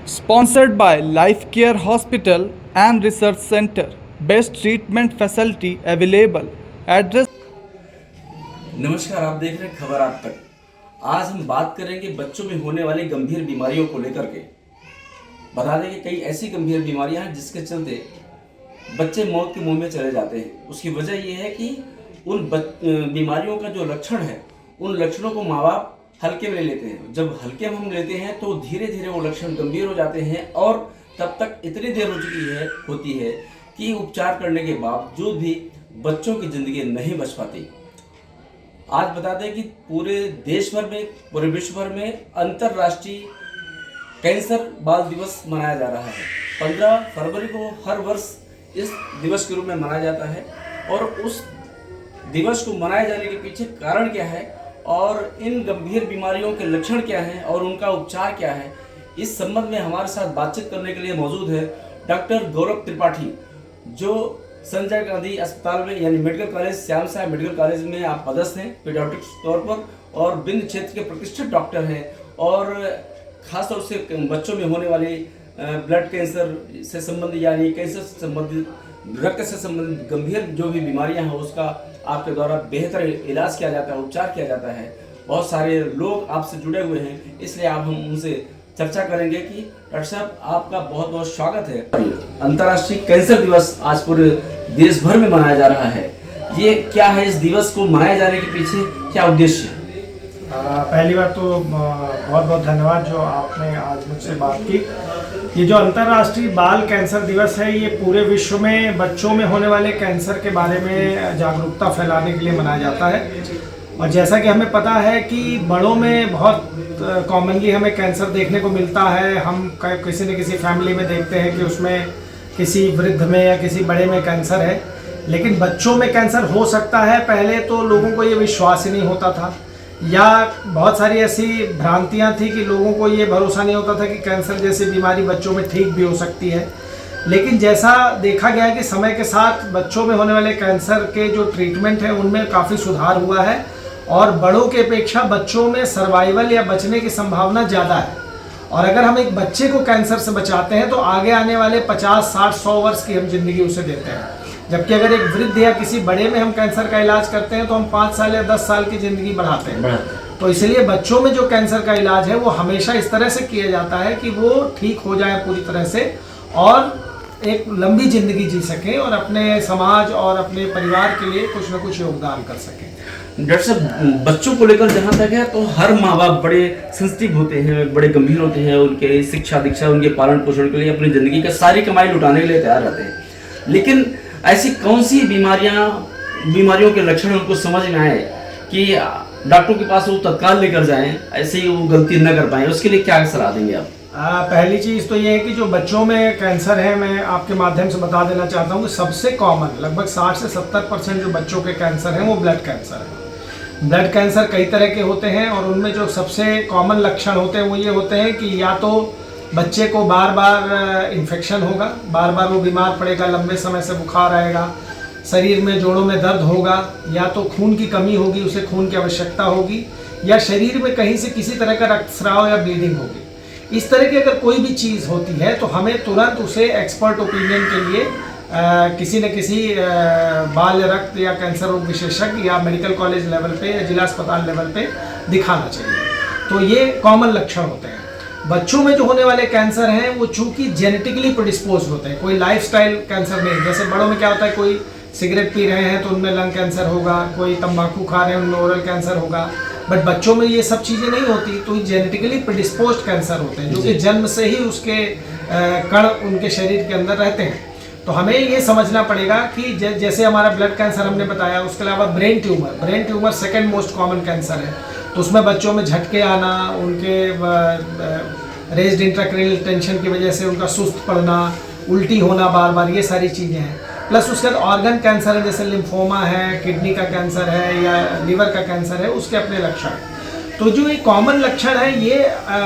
Sponsored by Life Care Hospital and Research Center. Best treatment facility available. Address नमस्कार, आप देख रहे हैं खबर आप तक। आज हम बात करेंगे बच्चों में होने वाली गंभीर बीमारियों को लेकर के। बता दें कि कई ऐसी गंभीर बीमारियां हैं जिसके चलते बच्चे मौत के मुंह में चले जाते हैं। उसकी वजह यह है कि उन बीमारियों का जो लक्षण है, उन लक्षणों को माँ बाप हल्के में ले लेते हैं। जब हल्के में हम लेते हैं तो धीरे धीरे वो लक्षण गंभीर हो जाते हैं और तब तक इतनी देर होती है कि उपचार करने के बावजूद भी बच्चों की ज़िंदगी नहीं बच पाती। आज बता दें कि पूरे देश भर में, पूरे विश्व भर में अंतर्राष्ट्रीय कैंसर बाल दिवस मनाया जा रहा है। 15 फरवरी को हर वर्ष इस दिवस के रूप में मनाया जाता है। और उस दिवस को मनाए जाने के पीछे कारण क्या है और इन गंभीर बीमारियों के लक्षण क्या हैं और उनका उपचार क्या है, इस संबंध में हमारे साथ बातचीत करने के लिए मौजूद है डॉक्टर गौरव त्रिपाठी, जो संजय गांधी अस्पताल में यानी मेडिकल कॉलेज, श्याम साहब मेडिकल कॉलेज में आप पदस्थ हैं पीडियाट्रिक्स तौर पर और विंध्य क्षेत्र के प्रतिष्ठित डॉक्टर हैं। और खासतौर से बच्चों में होने वाली ब्लड कैंसर से संबंधित यानी कैंसर से संबंधित, रक्त से संबंधित गंभीर जो भी बीमारियां हैं उसका आपके द्वारा बेहतर इलाज किया जाता है, उपचार किया जाता है। बहुत सारे लोग आपसे जुड़े हुए हैं, इसलिए आप हम उनसे चर्चा करेंगे कि डॉक्टर साहब, आपका बहुत बहुत स्वागत है। अंतर्राष्ट्रीय कैंसर दिवस आज पूरे देश भर में मनाया जा रहा है। ये क्या है, इस दिवस को मनाए जाने के पीछे क्या उद्देश्य है? पहली बार तो बहुत बहुत धन्यवाद जो आपने आज मुझसे बात की। ये जो अंतर्राष्ट्रीय बाल कैंसर दिवस है, ये पूरे विश्व में बच्चों में होने वाले कैंसर के बारे में जागरूकता फैलाने के लिए मनाया जाता है। और जैसा कि हमें पता है कि बड़ों में बहुत कॉमनली हमें कैंसर देखने को मिलता है। हम किसी न किसी फैमिली में देखते हैं कि उसमें किसी वृद्ध में या किसी बड़े में कैंसर है, लेकिन बच्चों में कैंसर हो सकता है। पहले तो लोगों को ये विश्वास ही नहीं होता था, या बहुत सारी ऐसी भ्रांतियां थी कि लोगों को ये भरोसा नहीं होता था कि कैंसर जैसी बीमारी बच्चों में ठीक भी हो सकती है। लेकिन जैसा देखा गया है कि समय के साथ बच्चों में होने वाले कैंसर के जो ट्रीटमेंट है उनमें काफ़ी सुधार हुआ है और बड़ों के अपेक्षा बच्चों में सर्वाइवल या बचने की संभावना ज़्यादा है। और अगर हम एक बच्चे को कैंसर से बचाते हैं तो आगे आने वाले 50, 60, 100 वर्ष की हम जिंदगी उसे देते हैं। जबकि अगर एक वृद्ध या किसी बड़े में हम कैंसर का इलाज करते हैं तो हम 5 साल या 10 साल की ज़िंदगी बढ़ाते हैं। तो इसलिए बच्चों में जो कैंसर का इलाज है वो हमेशा इस तरह से किया जाता है कि वो ठीक हो जाए पूरी तरह से और एक लंबी ज़िंदगी जी सकें और अपने समाज और अपने परिवार के लिए कुछ न कुछ योगदान कर सकें। डॉक्टर साहब, बच्चों को लेकर जहाँ तक है तो हर माँ बाप बड़े सेंसिटिव होते हैं, बड़े गंभीर होते हैं। उनके शिक्षा दीक्षा, उनके पालन पोषण के लिए अपनी ज़िंदगी का सारी कमाई लुटाने के लिए तैयार रहते हैं। लेकिन ऐसी कौन सी बीमारियों के लक्षण उनको समझ में आए कि डॉक्टर के पास वो तत्काल लेकर जाएं, ऐसे ही वो गलती न कर पाएं, उसके लिए क्या सलाह देंगे आप? पहली चीज़ तो ये है कि जो बच्चों में कैंसर है, मैं आपके माध्यम से बता देना चाहता हूँ कि सबसे कॉमन लगभग 60 से 70% जो बच्चों के कैंसर हैं वो ब्लड कैंसर है। ब्लड कैंसर कई तरह के होते हैं और उनमें जो सबसे कॉमन लक्षण होते हैं वो ये होते हैं कि या तो बच्चे को बार बार इन्फेक्शन होगा, बार बार वो बीमार पड़ेगा, लंबे समय से बुखार आएगा, शरीर में जोड़ों में दर्द होगा, या तो खून की कमी होगी, उसे खून की आवश्यकता होगी, या शरीर में कहीं से किसी तरह का रक्तस्राव या ब्लीडिंग होगी। इस तरह की अगर कोई भी चीज़ होती है तो हमें तुरंत उसे एक्सपर्ट ओपिनियन के लिए किसी न किसी बाल रक्त या कैंसर रोग विशेषज्ञ या मेडिकल कॉलेज लेवल पे या जिला अस्पताल लेवल पे दिखाना चाहिए। तो ये कॉमन लक्षण होते हैं। बच्चों में जो होने वाले कैंसर हैं वो चूंकि जेनेटिकली प्रेडिस्पोज होते हैं, कोई लाइफस्टाइल कैंसर नहीं। जैसे बड़ों में क्या होता है, कोई सिगरेट पी रहे हैं तो उनमें लंग कैंसर होगा, कोई तंबाकू खा रहे हैं उनमें ओरल कैंसर होगा, बट बच्चों में ये सब चीज़ें नहीं होती। तो जेनेटिकली प्रेडिस्पोज कैंसर होते हैं जो कि जन्म से ही उसके कण उनके शरीर के अंदर रहते हैं। तो हमें ये समझना पड़ेगा कि जैसे हमारा ब्लड कैंसर हमने बताया, उसके अलावा brain tumour second most common cancer है। तो उसमें बच्चों में झटके आना, उनके रेज्ड इंट्राक्रैनियल टेंशन की वजह से उनका सुस्त पड़ना, उल्टी होना बार बार, ये सारी चीज़ें हैं। प्लस उसके बाद ऑर्गन कैंसर है, जैसे लिम्फोमा है, किडनी का कैंसर है या लीवर का कैंसर है, उसके अपने लक्षण हैं। तो जो ये कॉमन लक्षण है ये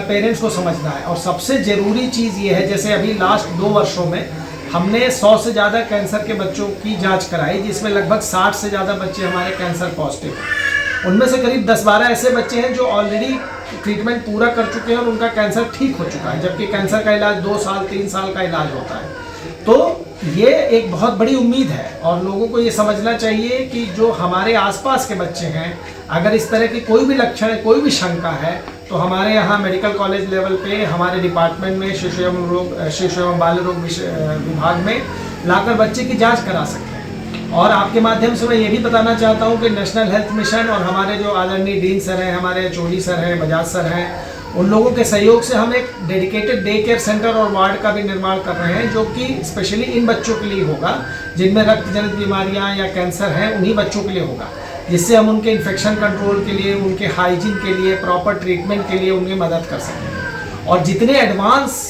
पेरेंट्स को समझना है। और सबसे ज़रूरी चीज़ ये है, जैसे अभी लास्ट 2 वर्षों में हमने 100 से ज़्यादा कैंसर के बच्चों की जांच कराई, जिसमें लगभग 60 से ज़्यादा बच्चे हमारे कैंसर पॉजिटिव हैं। उनमें से करीब 10-12 ऐसे बच्चे हैं जो ऑलरेडी ट्रीटमेंट पूरा कर चुके हैं और उनका कैंसर ठीक हो चुका है, जबकि कैंसर का इलाज 2 साल 3 साल का इलाज होता है। तो ये एक बहुत बड़ी उम्मीद है और लोगों को ये समझना चाहिए कि जो हमारे आसपास के बच्चे हैं, अगर इस तरह की कोई भी लक्षण है, कोई भी शंका है, तो हमारे यहाँ मेडिकल कॉलेज लेवल पे हमारे डिपार्टमेंट में शिशु एवं बाल रोग विभाग में लाकर बच्चे की जांच करा सकते हैं। और आपके माध्यम से मैं ये भी बताना चाहता हूँ कि नेशनल हेल्थ मिशन और हमारे जो आदरणीय डीन सर हैं, हमारे चौधरी सर हैं, बजाज सर हैं, उन लोगों के सहयोग से हम एक डेडिकेटेड डे केयर सेंटर और वार्ड का भी निर्माण कर रहे हैं, जो कि स्पेशली इन बच्चों के लिए होगा जिनमें रक्त जनित बीमारियां या कैंसर हैं, उन्हीं बच्चों के लिए होगा, जिससे हम उनके इन्फेक्शन कंट्रोल के लिए, उनके हाइजीन के लिए, प्रॉपर ट्रीटमेंट के लिए उनकी मदद कर सकें। और जितने एडवांस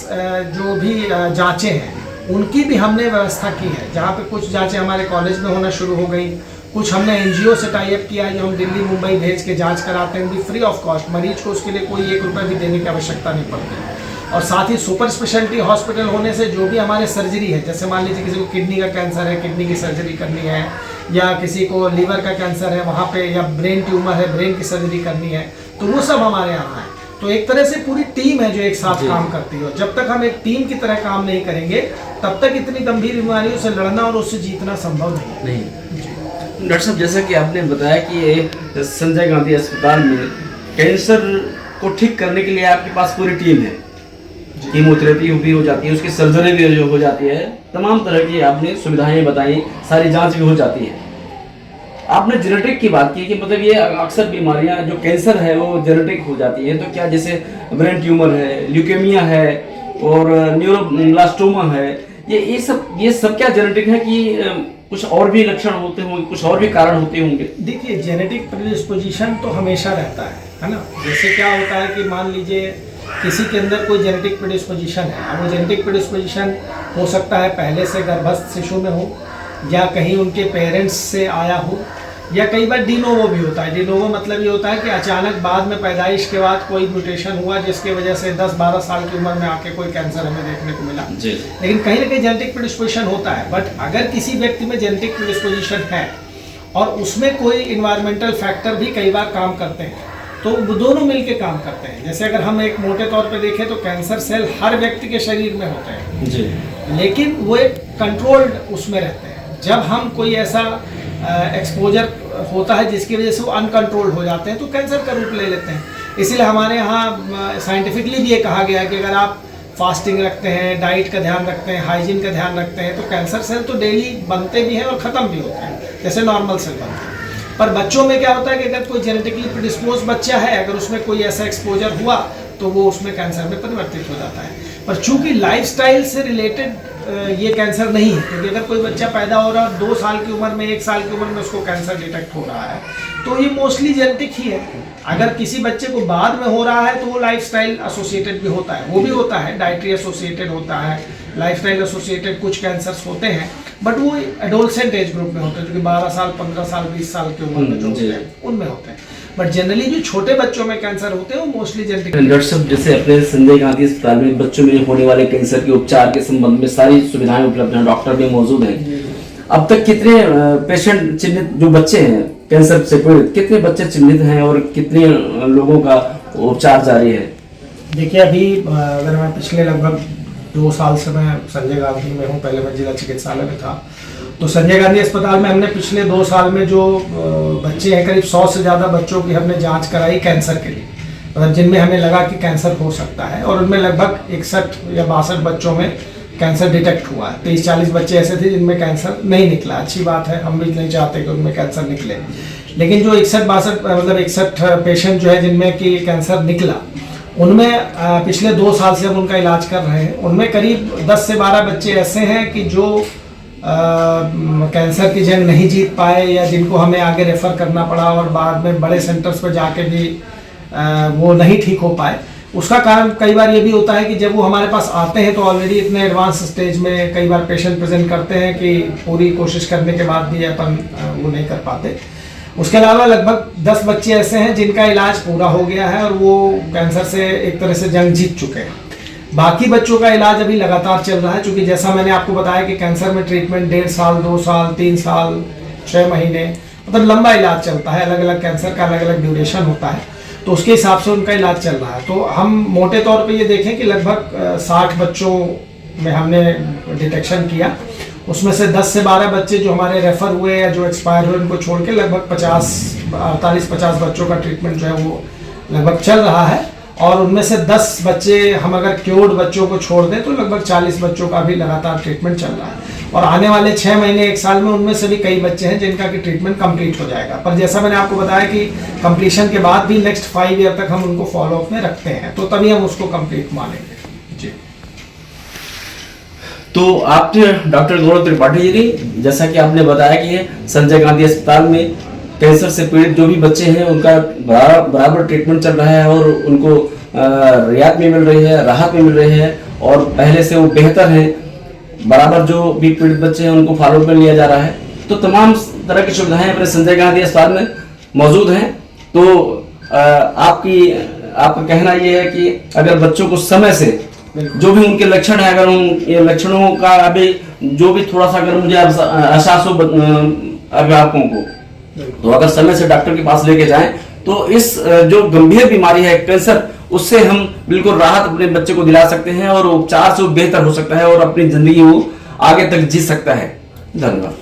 जो भी जाँचें हैं उनकी भी हमने व्यवस्था की है, जहाँ पे कुछ जाँचें हमारे कॉलेज में होना शुरू हो गई, कुछ हमने एनजीओ से टाई अप किया है जो हम दिल्ली मुंबई भेज के जांच कराते हैं, भी फ्री ऑफ कॉस्ट। मरीज को उसके लिए कोई 1 रुपये भी देने की आवश्यकता नहीं पड़ती। और साथ ही सुपर स्पेशलिटी हॉस्पिटल होने से जो भी हमारे सर्जरी है, जैसे मान लीजिए किसी को किडनी का कैंसर है, किडनी की सर्जरी करनी है, या किसी को लीवर का कैंसर है वहाँ पे, या ब्रेन ट्यूमर है, ब्रेन की सर्जरी करनी है, तो वो सब हमारे यहाँ है। तो एक तरह से पूरी टीम है जो एक साथ काम करती है। जब तक हम एक टीम की तरह काम नहीं करेंगे तब तक इतनी गंभीर बीमारियों से लड़ना और उससे जीतना संभव नहीं। डॉक्टर साहब, जैसा कि आपने बताया कि ये संजय गांधी अस्पताल में कैंसर को ठीक करने के लिए आपके पास पूरी टीम है, कीमोथेरेपी भी हो जाती है, उसकी सर्जरी भी हो जाती है, तमाम तरह की आपने सुविधाएं बताई, सारी जांच भी हो जाती है। आपने जेनेटिक की बात की कि मतलब ये अक्सर बीमारियां जो कैंसर है वो जेनेटिक हो जाती है, तो क्या जैसे ब्रेन ट्यूमर है, ल्यूकेमिया है और न्यूरोब्लास्टोमा है, ये सब क्या जेनेटिक है कि कुछ और भी लक्षण होते होंगे, कुछ और भी कारण होते होंगे? देखिए, जेनेटिक प्रेडिस्पोजिशन तो हमेशा रहता है ना। जैसे क्या होता है कि मान लीजिए किसी के अंदर कोई जेनेटिक प्रेडिस्पोजिशन है, अब वो जेनेटिक प्रेडिस्पोजिशन हो सकता है पहले से गर्भस्थ शिशु में हो, या कहीं उनके पेरेंट्स से आया हो, या कई बार डिनोवो भी होता है। डिनोवो मतलब ये होता है कि अचानक बाद में पैदाइश के बाद कोई म्यूटेशन हुआ जिसकी वजह से 10-12 साल की उम्र में आके कोई कैंसर हमें देखने को मिला। लेकिन कहीं ना कहीं जेनेटिक प्रेडिस्पोजिशन होता है। बट अगर किसी व्यक्ति में जेनेटिक प्रेडिस्पोजिशन है और उसमें कोई इन्वायरमेंटल फैक्टर भी कई बार काम करते हैं, तो वो दोनों मिलके काम करते हैं। जैसे अगर हम एक मोटे तौर पे देखें तो कैंसर सेल हर व्यक्ति के शरीर में होते हैं जी, लेकिन वो एक कंट्रोल्ड उसमें रहते हैं। जब हम कोई ऐसा एक्सपोजर होता है जिसकी वजह से वो अनकंट्रोल्ड हो जाते हैं तो कैंसर का रूप ले लेते हैं। इसीलिए हमारे यहाँ साइंटिफिकली भी ये कहा गया है कि अगर आप फास्टिंग रखते हैं, डाइट का ध्यान रखते हैं, हाइजीन का ध्यान रखते हैं, तो कैंसर सेल तो डेली बनते भी हैं और ख़त्म भी होते हैं जैसे नॉर्मल सेल बनते हैं। पर बच्चों में क्या होता है कि अगर कोई जेनेटिकली प्रेडिस्पोज बच्चा है, अगर उसमें कोई ऐसा एक्सपोजर हुआ तो वो उसमें कैंसर में परिवर्तित हो जाता है। पर चूंकि लाइफस्टाइल से रिलेटेड ये कैंसर नहीं है, क्योंकि अगर कोई बच्चा पैदा हो रहा है 2 साल की उम्र में, 1 साल की उम्र में उसको कैंसर डिटेक्ट हो रहा है, तो ये मोस्टली जेनेटिक ही है। अगर किसी बच्चे को बाद में हो रहा है तो वो लाइफस्टाइल एसोसिएटेड भी होता है, वो भी होता है, डाइटरी एसोसिएटेड होता है, लाइफस्टाइल एसोसिएटेड कुछ कैंसर्स होते हैं, बट वो एडोलसेंट एज ग्रुप में होते हैं, जो कि 12 साल, 15 साल, 20 साल की उम्र में जो होते हैं उनमें होते हैं। बट जनरली जो छोटे बच्चों में कैंसर होते हैं वो मोस्टली जेनेटिक। डॉक्टर साहब, जैसे अपने संजय गांधी अस्पताल में बच्चों में होने वाले कैंसर के उपचार के संबंध में सारी सुविधाएं उपलब्ध हैं, डॉक्टर भी मौजूद हैं। अब तक कितने पेशेंट चिन्हित, जो बच्चे हैं कैंसर से पीड़ित, कितने बच्चे चिन्हित हैं और कितने लोगों का उपचार जारी है? देखिए, अभी अगर मैं पिछले लगभग 2 साल से मैं संजय गांधी में हूँ, पहले मैं जिला चिकित्सालय में था, तो संजय गांधी अस्पताल में हमने पिछले 2 साल में जो बच्चे हैं, करीब 100 से ज़्यादा बच्चों की हमने जांच कराई कैंसर के लिए, मतलब जिनमें हमें लगा कि कैंसर हो सकता है, और उनमें लगभग 61 या 62 बच्चों में कैंसर डिटेक्ट हुआ है। 30-40 बच्चे ऐसे थे जिनमें कैंसर नहीं निकला। अच्छी बात है, हम भी नहीं चाहते कि उनमें कैंसर निकले, लेकिन जो 61 पेशेंट जो है जिनमें कि कैंसर निकला, उनमें पिछले 2 साल से हम उनका इलाज कर रहे हैं। उनमें करीब 10 से 12 बच्चे ऐसे हैं कि जो कैंसर की जंग नहीं जीत पाए, या जिनको हमें आगे रेफ़र करना पड़ा और बाद में बड़े सेंटर्स पर जाके भी वो नहीं ठीक हो पाए। उसका कारण कई बार ये भी होता है कि जब वो हमारे पास आते हैं तो ऑलरेडी इतने एडवांस स्टेज में कई बार पेशेंट प्रेजेंट करते हैं कि पूरी कोशिश करने के बाद भी अपन वो नहीं कर पाते। उसके अलावा लगभग 10 बच्चे ऐसे हैं जिनका इलाज पूरा हो गया है और वो कैंसर से एक तरह से जंग जीत चुके हैं। बाकी बच्चों का इलाज अभी लगातार चल रहा है, क्योंकि जैसा मैंने आपको बताया कि कैंसर में ट्रीटमेंट 1.5 साल, 2 साल, 3 साल, 6 महीने, मतलब लंबा इलाज चलता है। अलग अलग कैंसर का अलग अलग ड्यूरेशन होता है। तो उसके हिसाब से उनका इलाज चल रहा है। तो हम मोटे तौर पे ये देखें कि लगभग 60 बच्चों में हमने डिटेक्शन किया, उसमें से 10 से 12 बच्चे जो हमारे रेफ़र हुए या जो एक्सपायर हुए उनको छोड़ के लगभग 48-50 बच्चों का ट्रीटमेंट जो है वो लगभग चल रहा है। और उनमें से 10 बच्चे हम अगर क्योर्ड बच्चों को छोड़ दें तो लगभग 40 बच्चों का भी लगातार ट्रीटमेंट चल रहा है। और आने वाले 6 महीने 1 साल में उनमें से भी कई बच्चे हैं जिनका कि ट्रीटमेंट कंप्लीट हो जाएगा। पर जैसा मैंने आपको बताया कि कंप्लीशन के बाद भी नेक्स्ट 5 ईयर तक हम उनको फॉलोअप में रखते हैं, तो तभी हम उसको कंप्लीट मानेंगे जी। तो आपने डॉक्टर गौरव त्रिपाठी जी, जैसा कि आपने बताया कि संजय गांधी अस्पताल में कैंसर से पीड़ित जो भी बच्चे हैं उनका बराबर ट्रीटमेंट चल रहा है और उनको रियायत भी मिल रही है, राहत भी मिल रही है और पहले से वो बेहतर है। बराबर जो भी पीड़ित बच्चे हैं उनको फॉलोअप में लिया जा रहा है। तो तमाम तरह की सुविधाएं अपने संजय गांधी अस्पताल में मौजूद हैं। तो आपका कहना ये है कि अगर बच्चों को समय से जो भी उनके लक्षण है, अगर उन ये लक्षणों का अभी जो भी थोड़ा सा अगर मुझे एहसास हो अभिभावकों को, तो अगर समय से डॉक्टर के पास लेके जाएं तो इस जो गंभीर बीमारी है कैंसर, उससे हम बिल्कुल राहत अपने बच्चे को दिला सकते हैं और उपचार से वो बेहतर हो सकता है और अपनी जिंदगी वो आगे तक जी सकता है। धन्यवाद।